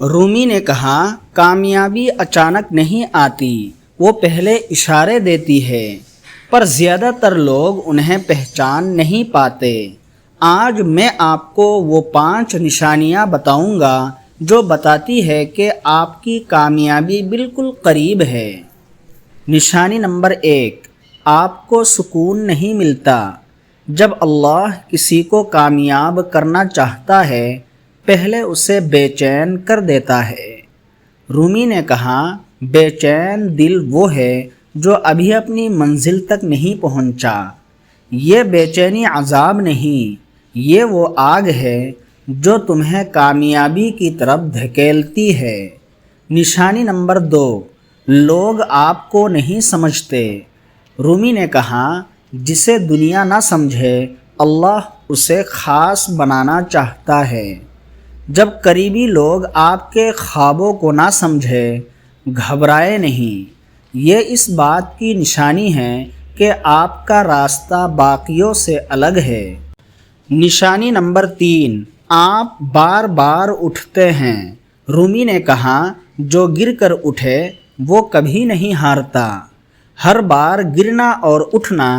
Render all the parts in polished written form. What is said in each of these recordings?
رومی نے کہا کامیابی اچانک نہیں آتی، وہ پہلے اشارے دیتی ہے، پر زیادہ تر لوگ انہیں پہچان نہیں پاتے۔ آج میں آپ کو وہ 5 نشانیاں بتاؤں گا جو بتاتی ہے کہ آپ کی کامیابی بالکل قریب ہے۔ نشانی نمبر 1، آپ کو سکون نہیں ملتا۔ جب اللہ کسی کو کامیاب کرنا چاہتا ہے، پہلے اسے بے چین کر دیتا ہے۔ رومی نے کہا بے چین دل وہ ہے جو ابھی اپنی منزل تک نہیں پہنچا۔ یہ بے چینی عذاب نہیں، یہ وہ آگ ہے جو تمہیں کامیابی کی طرف دھکیلتی ہے۔ نشانی نمبر 2، لوگ آپ کو نہیں سمجھتے۔ رومی نے کہا جسے دنیا نہ سمجھے اللہ اسے خاص بنانا چاہتا ہے۔ جب قریبی لوگ آپ کے خوابوں کو نہ سمجھے، گھبرائے نہیں، یہ اس بات کی نشانی ہے کہ آپ کا راستہ باقیوں سے الگ ہے۔ نشانی نمبر 3، آپ بار بار اٹھتے ہیں۔ رومی نے کہا جو گر کر اٹھے وہ کبھی نہیں ہارتا۔ ہر بار گرنا اور اٹھنا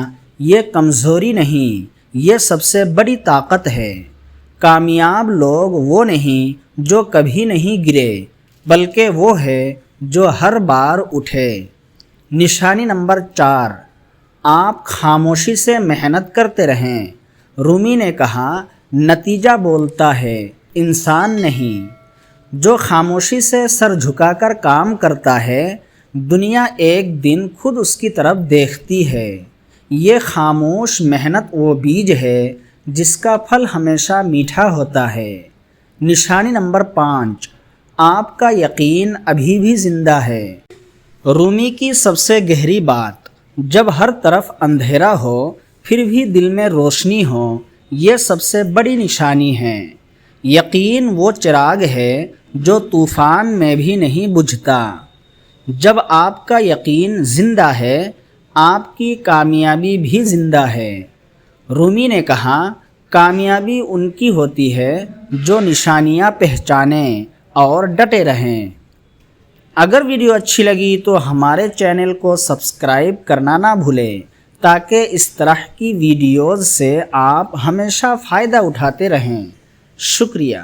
یہ کمزوری نہیں، یہ سب سے بڑی طاقت ہے۔ کامیاب لوگ وہ نہیں جو کبھی نہیں گرے، بلکہ وہ ہے جو ہر بار اٹھے۔ نشانی نمبر 4، آپ خاموشی سے محنت کرتے رہیں۔ رومی نے کہا نتیجہ بولتا ہے، انسان نہیں۔ جو خاموشی سے سر جھکا کر کام کرتا ہے، دنیا ایک دن خود اس کی طرف دیکھتی ہے۔ یہ خاموش محنت وہ بیج ہے جس کا پھل ہمیشہ میٹھا ہوتا ہے۔ نشانی نمبر 5، آپ کا یقین ابھی بھی زندہ ہے۔ رومی کی سب سے گہری بات، جب ہر طرف اندھیرا ہو پھر بھی دل میں روشنی ہو، یہ سب سے بڑی نشانی ہے۔ یقین وہ چراغ ہے جو طوفان میں بھی نہیں بجھتا۔ جب آپ کا یقین زندہ ہے، آپ کی کامیابی بھی زندہ ہے۔ رومی نے کہا کامیابی ان کی ہوتی ہے جو نشانیاں پہچانیں اور ڈٹے رہیں۔ اگر ویڈیو اچھی لگی تو ہمارے چینل کو سبسکرائب کرنا نہ بھولیں تاکہ اس طرح کی ویڈیوز سے آپ ہمیشہ فائدہ اٹھاتے رہیں۔ شکریہ۔